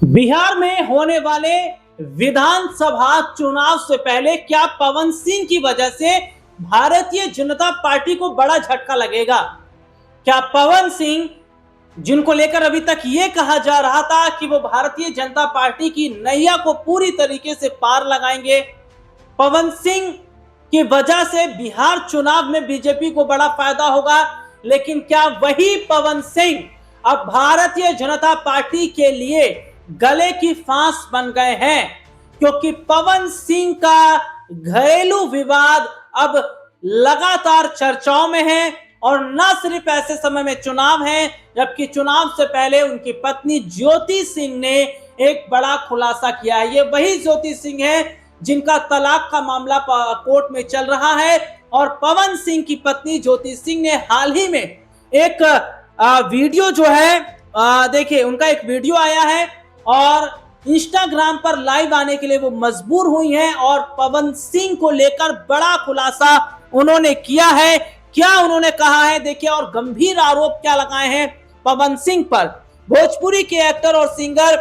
बिहार में होने वाले विधानसभा चुनाव से पहले क्या पवन सिंह की वजह से भारतीय जनता पार्टी को बड़ा झटका लगेगा? क्या पवन सिंह, जिनको लेकर अभी तक ये कहा जा रहा था कि वो भारतीय जनता पार्टी की नैया को पूरी तरीके से पार लगाएंगे, पवन सिंह की वजह से बिहार चुनाव में बीजेपी को बड़ा फायदा होगा, लेकिन क्या वही पवन सिंह अब भारतीय जनता पार्टी के लिए गले की फांस बन गए हैं? क्योंकि पवन सिंह का घरेलू विवाद अब लगातार चर्चाओं में है, और न सिर्फ ऐसे समय में चुनाव है, जबकि चुनाव से पहले उनकी पत्नी ज्योति सिंह ने एक बड़ा खुलासा किया है। ये वही ज्योति सिंह है जिनका तलाक का मामला कोर्ट में चल रहा है, और पवन सिंह की पत्नी ज्योति सिंह ने हाल ही में एक वीडियो जो है, देखिए उनका एक वीडियो आया है और इंस्टाग्राम पर लाइव आने के लिए वो मजबूर हुई हैं, और पवन सिंह को लेकर बड़ा खुलासा उन्होंने किया है। क्या उन्होंने कहा है देखिए, और गंभीर आरोप क्या लगाए हैं पवन सिंह पर। भोजपुरी के एक्टर और सिंगर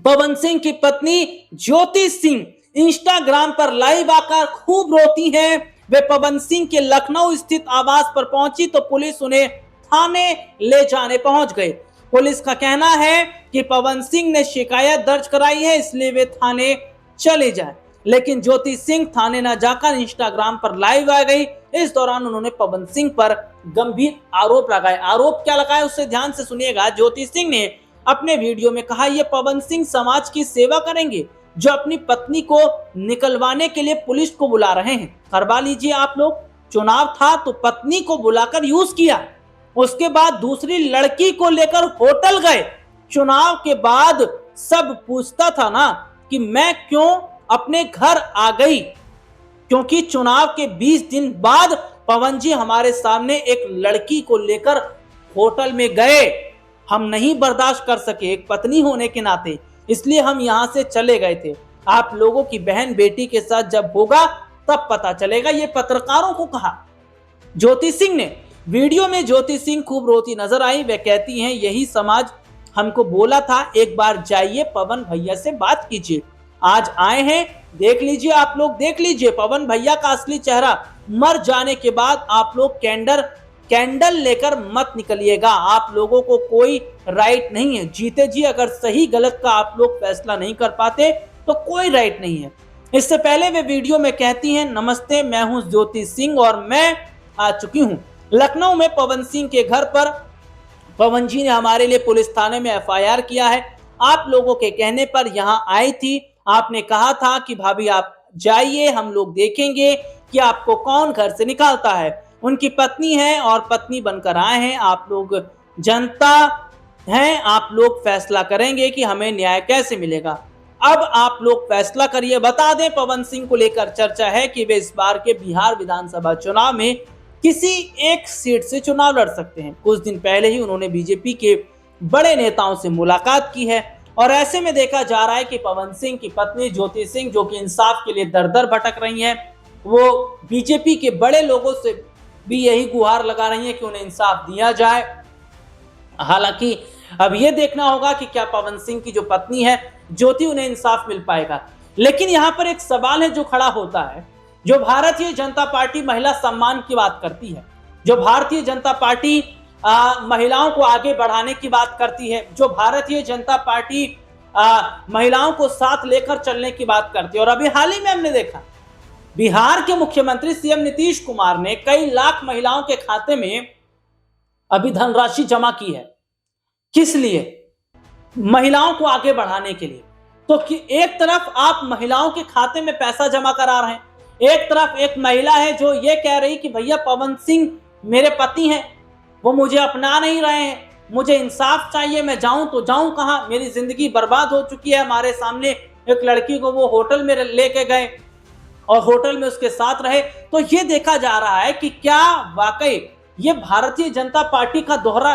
पवन सिंह की पत्नी ज्योति सिंह इंस्टाग्राम पर लाइव आकर खूब रोती हैं। वे पवन सिंह के लखनऊ स्थित आवास पर पहुंची तो पुलिस उन्हें थाने ले जाने पहुंच गई। पुलिस का कहना है कि पवन सिंह ने शिकायत दर्ज कराई है, इसलिए वे थाने चले जाए, लेकिन ज्योति सिंह थाने न जाकर इंस्टाग्राम पर लाइव आ गई। इस दौरान उन्होंने पवन सिंह पर गंभीर आरोप लगाए। आरोप क्या लगाए उससे ध्यान से सुनिएगा। ज्योति सिंह ने अपने वीडियो में कहा, ये पवन सिंह समाज की सेवा करेंगे जो अपनी पत्नी को निकलवाने के लिए पुलिस को बुला रहे हैं। करवा लीजिए आप लोग, चुनाव था तो पत्नी को बुलाकर यूज किया, उसके बाद दूसरी लड़की को लेकर होटल गए। चुनाव के बाद सब पूछता था ना कि मैं क्यों अपने घर आ गई, क्योंकि चुनाव के 20 दिन बाद पवन जी हमारे सामने एक लड़की को लेकर होटल में गए। हम नहीं बर्दाश्त कर सके एक पत्नी होने के नाते, इसलिए हम यहां से चले गए थे। आप लोगों की बहन बेटी के साथ जब होगा तब पता चलेगा, ये पत्रकारों को कहा ज्योति सिंह ने। वीडियो में ज्योति सिंह खूब रोती नजर आई। वे कहती हैं, यही समाज हमको बोला था एक बार जाइए पवन भैया से बात कीजिए। आज आए हैं, देख लीजिए, आप लोग देख लीजिए पवन भैया का असली चेहरा। मर जाने के बाद आप लोग कैंडल लेकर मत निकलिएगा, आप लोगों को कोई राइट नहीं है। जीते जी अगर सही गलत का आप लोग फैसला नहीं कर पाते तो कोई राइट नहीं है। इससे पहले वे वीडियो में कहती हैं, नमस्ते, मैं हूं ज्योति सिंह और मैं आ चुकी हूं लखनऊ में पवन सिंह के घर पर। पवन जी ने हमारे लिए पुलिस थाने में एफआईआर किया है। आप लोगों के कहने पर यहां आई थी। आपने कहा था कि भाभी आप जाइए, हम लोग देखेंगे कि आपको कौन घर से निकालता है। उनकी पत्नी है और पत्नी बनकर आए हैं। आप लोग जनता हैं, आप लोग फैसला करेंगे कि हमें न्याय कैसे मिलेगा। अब आप लोग फैसला करिए। बता दें, पवन सिंह को लेकर चर्चा है कि वे इस बार के बिहार विधानसभा चुनाव में किसी एक सीट से चुनाव लड़ सकते हैं। कुछ दिन पहले ही उन्होंने बीजेपी के बड़े नेताओं से मुलाकात की है, और ऐसे में देखा जा रहा है कि पवन सिंह की पत्नी ज्योति सिंह, जो कि इंसाफ के लिए दर दर भटक रही हैं, वो बीजेपी के बड़े लोगों से भी यही गुहार लगा रही हैं कि उन्हें इंसाफ दिया जाए। हालांकि अब ये देखना होगा कि क्या पवन सिंह की जो पत्नी है ज्योति, उन्हें इंसाफ मिल पाएगा। लेकिन यहाँ पर एक सवाल है जो खड़ा होता है, जो भारतीय जनता पार्टी महिला सम्मान की बात करती है, जो भारतीय जनता पार्टी महिलाओं को आगे बढ़ाने की बात करती है, जो भारतीय जनता पार्टी महिलाओं को साथ लेकर चलने की बात करती है। और अभी हाल ही में हमने देखा बिहार के मुख्यमंत्री सीएम नीतीश कुमार ने कई लाख महिलाओं के खाते में अभी धनराशि जमा की है। किस लिए? महिलाओं को आगे बढ़ाने के लिए। तो एक तरफ आप महिलाओं के खाते में पैसा जमा करा रहे हैं, एक तरफ एक महिला है जो ये कह रही कि भैया पवन सिंह मेरे पति हैं, वो मुझे अपना नहीं रहे हैं, मुझे इंसाफ चाहिए, मैं जाऊं तो जाऊं कहां, मेरी जिंदगी बर्बाद हो चुकी है। हमारे सामने एक लड़की को वो होटल में लेके गए और होटल में उसके साथ रहे। तो ये देखा जा रहा है कि क्या वाकई ये भारतीय जनता पार्टी का दोहरा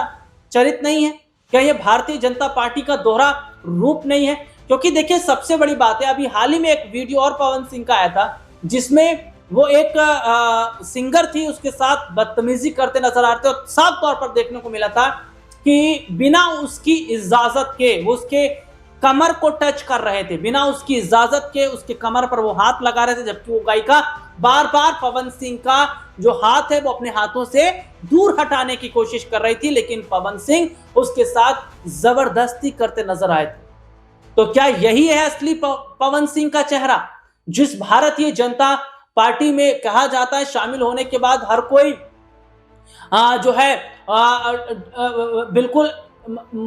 चरित्र नहीं है? क्या ये भारतीय जनता पार्टी का दोहरा रूप नहीं है? क्योंकि देखिए, सबसे बड़ी बात है, अभी हाल ही में एक वीडियो और पवन सिंह का आया था जिसमें वो एक सिंगर थी, उसके साथ बदतमीजी करते नजर आ रहे थे, और साफ तौर पर देखने को मिला था कि बिना उसकी इजाजत के, उसके कमर को टच कर रहे थे, बिना उसकी इजाजत के उसके कमर पर वो हाथ लगा रहे थे, जबकि वो गायिका बार बार पवन सिंह का जो हाथ है वो अपने हाथों से दूर हटाने की कोशिश कर रही थी, लेकिन पवन सिंह उसके साथ जबरदस्ती करते नजर आए थे। तो क्या यही है असली पवन सिंह का चेहरा, जिस भारतीय जनता पार्टी में कहा जाता है शामिल होने के बाद हर कोई जो है बिल्कुल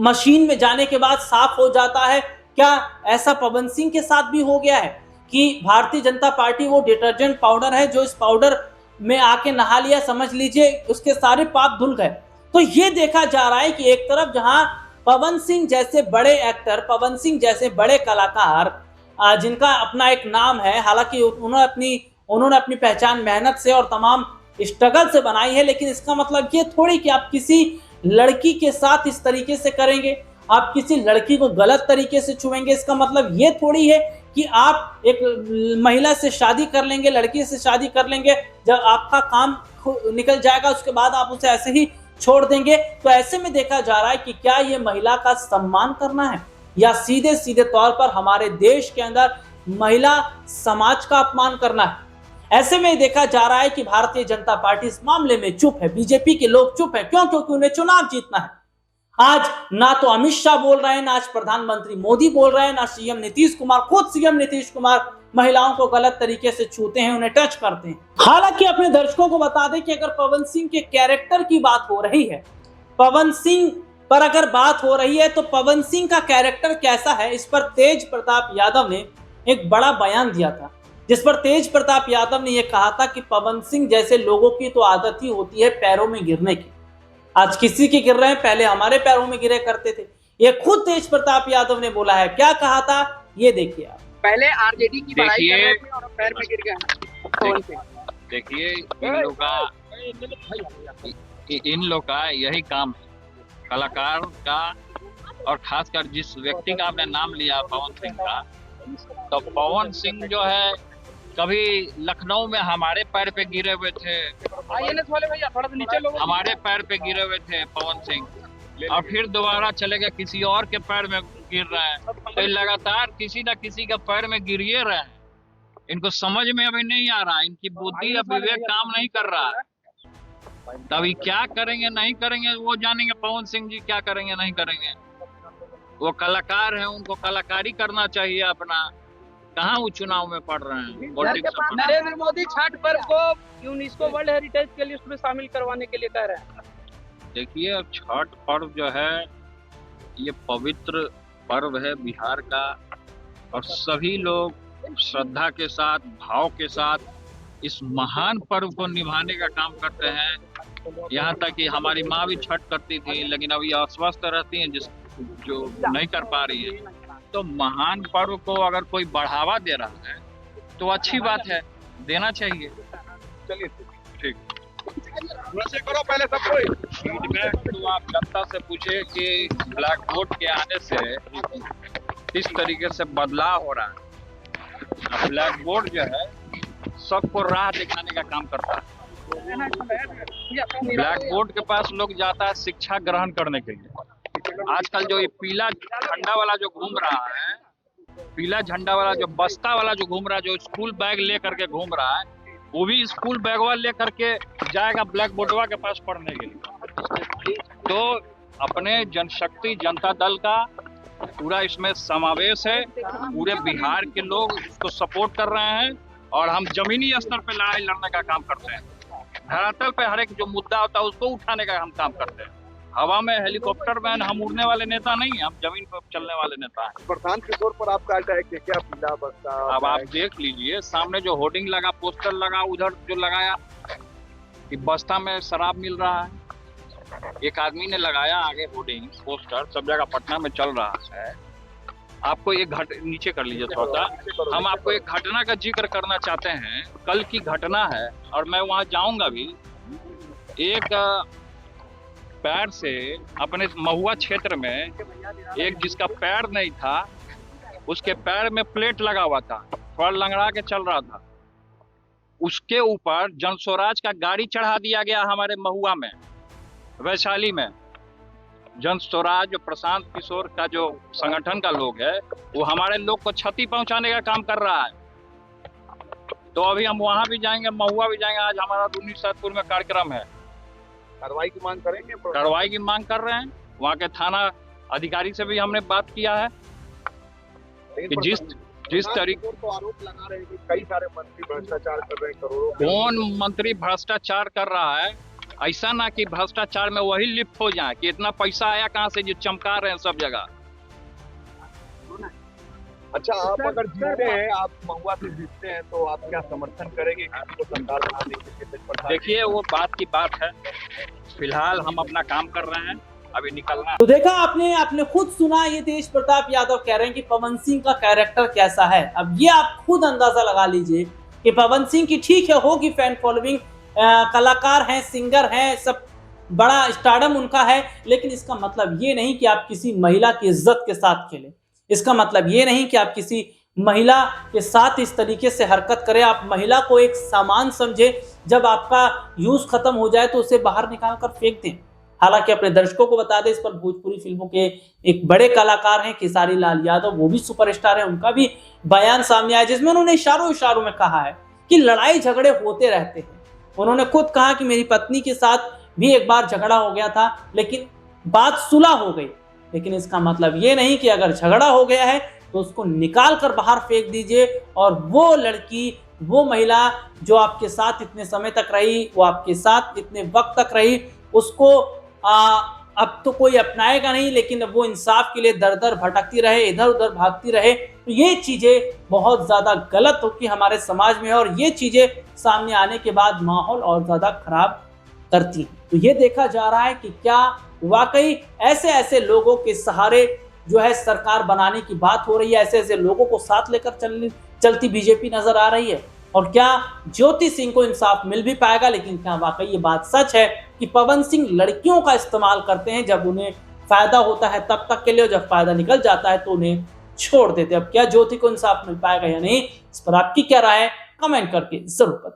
मशीन में जाने के बाद साफ हो जाता है? क्या ऐसा पवन सिंह के साथ भी हो गया है कि भारतीय जनता पार्टी वो डिटर्जेंट पाउडर है, जो इस पाउडर में आके नहा लिया, समझ लीजिए उसके सारे पाप धुल गए? तो ये देखा जा रहा है कि एक तरफ जहां पवन सिंह जैसे बड़े एक्टर, पवन सिंह जैसे बड़े कलाकार जिनका अपना एक नाम है, हालांकि उन्होंने अपनी पहचान मेहनत से और तमाम स्ट्रगल से बनाई है, लेकिन इसका मतलब ये थोड़ी कि आप किसी लड़की के साथ इस तरीके से करेंगे, आप किसी लड़की को गलत तरीके से छुएंगे। इसका मतलब ये थोड़ी है कि आप एक महिला से शादी कर लेंगे, लड़की से शादी कर लेंगे, जब आपका काम निकल जाएगा उसके बाद आप उसे ऐसे ही छोड़ देंगे। तो ऐसे में देखा जा रहा है कि क्या ये महिला का सम्मान करना है या सीधे सीधे तौर पर हमारे देश के अंदर महिला समाज का अपमान करना है। ऐसे में देखा जा रहा है कि भारतीय जनता पार्टी इस मामले में चुप है, बीजेपी के लोग चुप है। क्यों? क्योंकि उन्हें चुनाव जीतना है। आज ना तो अमित शाह बोल रहे हैं, ना आज प्रधानमंत्री मोदी बोल रहे हैं, ना सीएम नीतीश कुमार, खुद सीएम नीतीश कुमार महिलाओं को गलत तरीके से छूते हैं, उन्हें टच करते हैं। हालांकि अपने दर्शकों को बता दें कि अगर पवन सिंह के कैरेक्टर की बात हो रही है, पवन सिंह पर अगर बात हो रही है, तो पवन सिंह का कैरेक्टर कैसा है, इस पर तेज प्रताप यादव ने एक बड़ा बयान दिया था, जिस पर तेज प्रताप यादव ने यह कहा था कि पवन सिंह जैसे लोगों की तो आदत ही होती है पैरों में गिरने की। आज किसी के गिर रहे हैं, पहले हमारे पैरों में गिरे करते थे। ये खुद तेज प्रताप यादव ने बोला है। क्या कहा था ये देखिए आप। पहले आरजेडी की बड़ाई कर रहे थे और पैर में गिर गए। देखिए इन लोग का यही काम है, कलाकार का, और खासकर जिस व्यक्ति का आपने नाम लिया पवन सिंह का, तो पवन सिंह जो है कभी लखनऊ में हमारे पैर पे गिरे हुए थे, आईएनएस वाले भैया थोड़ा सा नीचे लोग, हमारे पैर पे गिरे हुए थे पवन सिंह, और फिर दोबारा चले गए किसी और के पैर में गिर रहे हैं। तो लगातार किसी न किसी के पैर में गिरिए रहे हैं। इनको समझ में अभी नहीं आ रहा, इनकी बुद्धि अब विवेक काम नहीं कर रहा है। तभी क्या करेंगे नहीं करेंगे वो जानेंगे, पवन सिंह जी क्या करेंगे नहीं करेंगे। वो कलाकार हैं, उनको कलाकारी करना चाहिए अपना। कहाँ वो चुनाव में पड़ रहे हैं पॉलिटिक्स में। नरेंद्र मोदी छठ पर्व को यूनेस्को वर्ल्ड हेरिटेज के लिस्ट में शामिल करवाने के लिए कह रहे हैं। देखिए छठ पर्व जो है ये पवित्र पर्व है बिहार का, और सभी लोग श्रद्धा के साथ, भाव के साथ इस महान पर्व को निभाने का काम करते हैं। यहाँ तक कि हमारी माँ भी छठ करती थी, लेकिन अभी अस्वस्थ रहती हैं, जो नहीं कर पा रही है। तो महान पर्व को अगर कोई बढ़ावा दे रहा है तो अच्छी बात है, देना चाहिए। चलिए ठीक, वैसे करो पहले सब कोई फीडबैक तो आप जनता से पूछे कि ब्लैक बोर्ड के आने से किस तरीके से बदलाव हो रहा है। ब्लैक बोर्ड जो है सबको राह दिखाने का काम करता है। ब्लैक बोर्ड के पास लोग जाता है शिक्षा ग्रहण करने के लिए। आजकल जो ये पीला झंडा वाला जो घूम रहा है, पीला झंडा वाला जो बस्ता वाला जो घूम रहा है, जो स्कूल बैग ले करके घूम रहा है, वो भी स्कूल बैगवा ले करके जाएगा ब्लैक बोर्डवा के पास पढ़ने के लिए। तो अपने जनशक्ति जनता दल का पूरा इसमें समावेश है, पूरे बिहार के लोग उसको सपोर्ट कर रहे हैं, और हम जमीनी स्तर पे लड़ाई लड़ने का काम करते हैं। धरातल पे हर एक जो मुद्दा होता है उसको उठाने का हम काम करते हैं। हवा में हेलीकॉप्टर में हम उड़ने वाले नेता नहीं, हम जमीन पर चलने वाले नेता हैं। प्रधान के तौर पर आपका अटैक है क्या? पीला बस्ता अब आप देख लीजिए, सामने जो होर्डिंग लगा, पोस्टर लगा, उधर जो लगाया कि बस्ता में शराब मिल रहा है। एक आदमी ने लगाया आगे होर्डिंग पोस्टर, सब जगह पटना में चल रहा है। आपको एक नीचे कर लीजिए थोड़ा सा, हम आपको एक घटना का जिक्र करना चाहते हैं। कल की घटना है और मैं वहाँ जाऊँगा भी। एक पैर से अपने महुआ क्षेत्र में एक जिसका पैर नहीं था, उसके पैर में प्लेट लगा हुआ था, थोड़ा लंगड़ा के चल रहा था, उसके ऊपर जनस्वराज का गाड़ी चढ़ा दिया गया हमारे महुआ में, वैशाली में। जन स्वराज प्रशांत किशोर का जो संगठन का लोग है वो हमारे लोग को क्षति पहुंचाने का काम कर रहा है। तो अभी हम वहां भी जाएंगे, महुआ भी जाएंगे। आज हमारा रूनी सैदपुर में कार्यक्रम है। कार्रवाई की मांग करेंगे। कार्रवाई की मांग कर रहे हैं। वहाँ के थाना अधिकारी से भी हमने बात किया है कि जिस तरीके तो आरोप लगा रहे हैं कि कई सारे मंत्री भ्रष्टाचार कर रहे हैं, करोड़ों कौन मंत्री भ्रष्टाचार कर रहा है। ऐसा ना कि भ्रष्टाचार में वही लिप्त हो जाए कि इतना पैसा आया कहाँ से जो चमका रहे हैं सब जगह। अच्छा, आप अगर जीतते हैं, आप महुआ से जीतते हैं, तो आप क्या समर्थन करेंगे किसी को सरकार बनाने के लिए? देखिए वो बात की बात है। फिलहाल हम अपना काम कर रहे हैं, अभी निकलना है। तो देखा आपने खुद सुना, ये तेज प्रताप यादव कह रहे हैं कि पवन सिंह का कैरेक्टर कैसा है। अब ये आप खुद अंदाजा लगा लीजिए कि पवन सिंह की ठीक है होगी फैन फॉलोइंग, कलाकार हैं, सिंगर हैं, सब बड़ा स्टारडम उनका है, लेकिन इसका मतलब ये नहीं कि आप किसी महिला की इज्जत के साथ खेलें। इसका मतलब ये नहीं कि आप किसी महिला के साथ इस तरीके से हरकत करें। आप महिला को एक सामान समझे, जब आपका यूज खत्म हो जाए तो उसे बाहर निकाल कर फेंक दें। हालांकि अपने दर्शकों को बता दें, इस पर भोजपुरी फिल्मों के एक बड़े कलाकार हैं खेसारी लाल यादव, वो भी सुपरस्टार हैं, उनका भी बयान सामने आया जिसमें उन्होंने इशारों में कहा है कि लड़ाई झगड़े होते रहते हैं। उन्होंने खुद कहा कि मेरी पत्नी के साथ भी एक बार झगड़ा हो गया था, लेकिन बात सुलह हो गई। लेकिन इसका मतलब ये नहीं कि अगर झगड़ा हो गया है तो उसको निकाल कर बाहर फेंक दीजिए, और वो लड़की, वो महिला जो आपके साथ इतने समय तक रही, वो आपके साथ इतने वक्त तक रही, उसको अब तो कोई अपनाएगा नहीं, लेकिन अब वो इंसाफ के लिए दर दर भटकती रहे, इधर उधर भागती रहे। तो ये चीजें बहुत ज्यादा गलत होती हमारे समाज में, और ये चीजें सामने आने के बाद माहौल और ज्यादा खराब करती हैं। तो ये देखा जा रहा है कि क्या वाकई ऐसे लोगों के सहारे जो है सरकार बनाने की बात हो रही है, ऐसे लोगों को साथ लेकर चलती बीजेपी नजर आ रही है, और क्या ज्योति सिंह को इंसाफ मिल भी पाएगा। लेकिन क्या वाकई ये बात सच है कि पवन सिंह लड़कियों का इस्तेमाल करते हैं, जब उन्हें फायदा होता है तब तक के लिए, और जब फायदा निकल जाता है तो उन्हें छोड़ देते हैं। अब क्या ज्योति को इंसाफ मिल पाएगा या नहीं, इस पर आपकी क्या राय है, कमेंट करके जरूर बताएं।